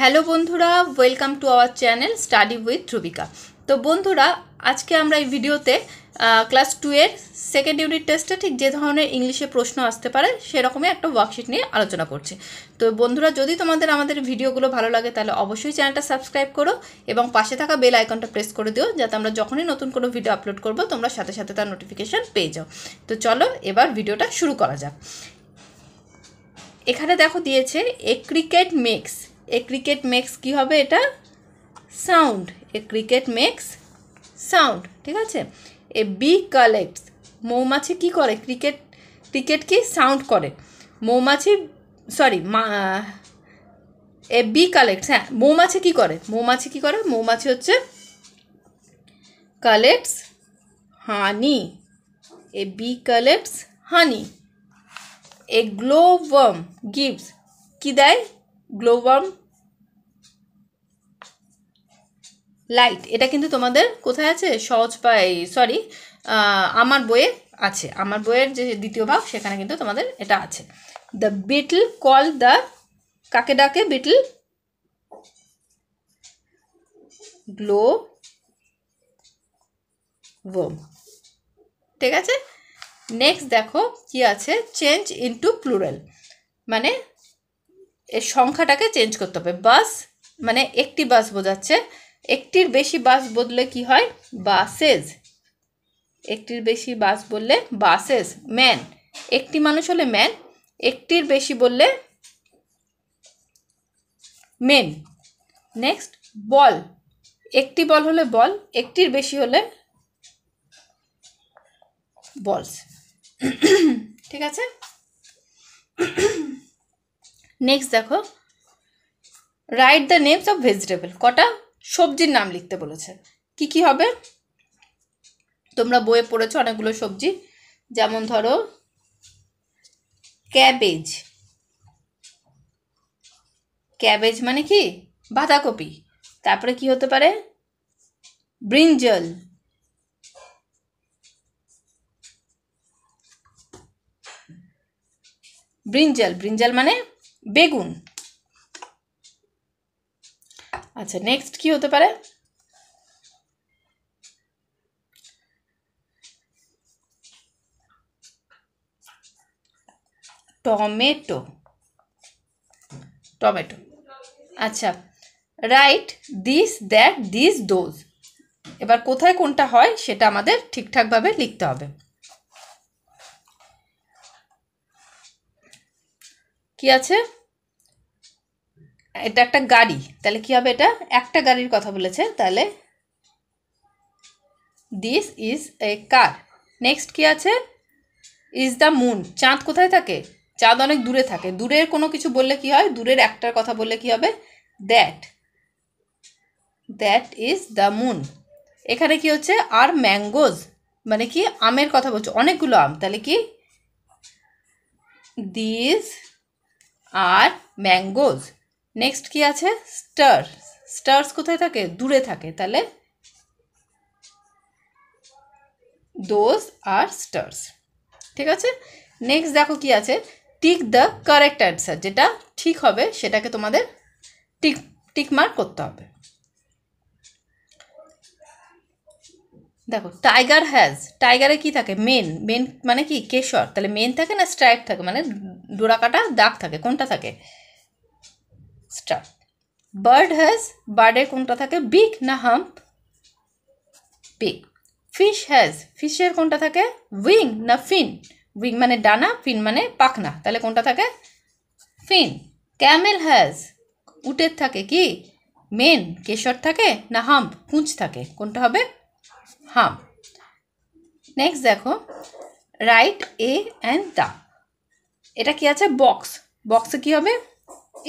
Hello বন্ধুরা, welcome to our channel study with Rubika. তো বন্ধুরা, আজকে আমরা এই ভিডিওতে ক্লাস 2 এর সেকেন্ড ইউনিট টেস্টে ঠিক যে ধরনের ইংলিশে প্রশ্ন আসতে পারে সেরকমই একটা ওয়ার্কশিট নিয়ে আলোচনা করছি। তো বন্ধুরা, যদি তোমাদের আমাদের ভিডিওগুলো ভালো লাগে তাহলে অবশ্যই চ্যানেলটা সাবস্ক্রাইব করো এবং পাশে থাকা বেল আইকনটা প্রেস করে দিও, যাতে আমরা যখনই নতুন কোনো ভিডিও আপলোড করব তোমরা সাথে সাথে তার নোটিফিকেশান পেয়ে যাও। তো চলো এবার ভিডিওটা শুরু করা যাক। এখানে দেখো দিয়েছে এ ক্রিকেট মেক্স। এ ক্রিকেট মেক্স কী হবে? এটা সাউন্ড। এ ক্রিকেট মেক্স সাউন্ড, ঠিক আছে। এ বি কালেক্টস, মৌমাছি কি করে? ক্রিকেট কি সাউন্ড করে? মৌমাছি এ বি কালেক্টস, হ্যাঁ, মৌমাছি কি করে? মৌমাছি হচ্ছে collects honey. A B collects honey. A গ্লোওয়ার্ম gives, কি দেয়? গ্লোওয়ার্ম লাইট। এটা কিন্তু তোমাদের কোথায় আছে? আমার বইয়ে আছে। আমার বইয়ের যে দ্বিতীয় ভাগ সেখানে কিন্তু তোমাদের এটা আছে। দ্য বিটল কল দ্য, কাকে ডাকে বিটল? গ্লোওয়ার্ম, ঠিক আছে। নেক্সট দেখো কি আছে, চেঞ্জ ইনটু প্লুরাল, মানে এর সংখ্যাটাকে চেঞ্জ করতে হবে। বাস মানে একটি বাস বোঝাচ্ছে, একটির বেশি বাস বললে কি হয়? বাসেস। একটির বেশি বাস বললে বাসেস। ম্যান, একটি মানুষ হলে ম্যান, একটির বেশি বললে মেন। নেক্সট বল, একটি বল হলে বল, একটির বেশি হলে বলস, ঠিক আছে। নেক্সট দেখো, write the names of vegetable. কটা সবজির নাম লিখতে বলেছে। কি কি হবে? তোমরা বইয়ে পড়েছো অনেকগুলো সবজি, যেমন ধরো ক্যাবেজ। ক্যাবেজ মানে কি? বাঁধাকপি। তারপরে কি হতে পারে? ব্রিঞ্জল। ব্রিঞ্জাল মানে বেগুন। আচ্ছা, নেক্সট কি হতে পারে? টমেটো। আচ্ছা, right this, that, this, those. এবার কোথায় কোনটা হয় সেটা আমাদের ঠিকঠাকভাবে লিখতে হবে। কি আছে? এটা একটা গাড়ি, তাহলে কি হবে? এটা একটা গাড়ির কথা বলেছে, তাহলে this is a car. Next কি আছে? Is the moon. চাঁদ কোথায় থাকে? চাঁদ অনেক দূরে থাকে। দূরের কোনো কিছু বললে কি হয়? দূরের একটার কথা বললে কি হবে? That is the moon. এখানে কি হচ্ছে? আর ম্যাঙ্গোজ, মানে কি আমের কথা বলছো, অনেকগুলো আম, তাহলে কি দিস আর ম্যাঙ্গোজ। নেক্সট কি আছে? স্টার্স কোথায় থাকে? দূরে থাকে, তাহলে দোজ আর স্টার্স, ঠিক আছে। নেক্সট দেখো কি আছে, টিক দ্য কারেক্ট অ্যান্সার। যেটা ঠিক হবে সেটাকে তোমাদের টিক মার্ক করতে হবে। দেখো টাইগার হ্যাজ, টাইগারে কি থাকে? মেন মানে কি? কেশর। তাহলে মেন থাকে না স্ট্রাইপ থাকে, মানে ডোরাকাটা দাগ থাকে, কোনটা থাকে? স্ট্রাইপ। বার্ড হ্যাজ, বার্ডের কোনটা থাকে? বিগ না হাম্প? বিগ। ফিশ হ্যাজ, ফিশের কোনটা থাকে? উইং না ফিন? উইং মানে ডানা, ফিন মানে পাখনা, তাহলে কোনটা থাকে? ফিন। ক্যামেল হ্যাজ, উটের থাকে কি? মেন কেশর থাকে না হাম্প পুঁজ থাকে? কোনটা হবে? হাম্প। নেক্সট দেখো, রাইট এ অ্যান্ড দ্য। এটা কি আছে? বক্স। বক্সে কি হবে?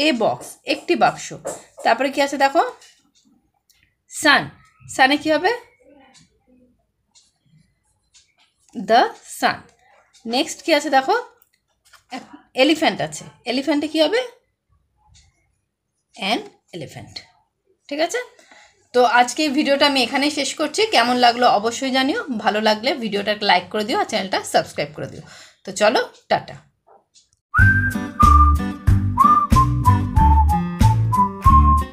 এ বক্স, একটি বাক্স। তারপরে কি আছে দেখো? সানে কি হবে? The sun. নেক্সট কি আছে দেখো? এলিফ্যান্ট আছে। এলিফ্যান্টে কি হবে? অ্যান এলিফ্যান্ট, ঠিক আছে। তো আজকে এই ভিডিওটা আমি এখানেই শেষ করছি। কেমন লাগলো অবশ্যই জানিও। ভালো লাগলে ভিডিওটা লাইক করে দিও আর চ্যানেলটা সাবস্ক্রাইব করে দিও। তো চলো, টাটা।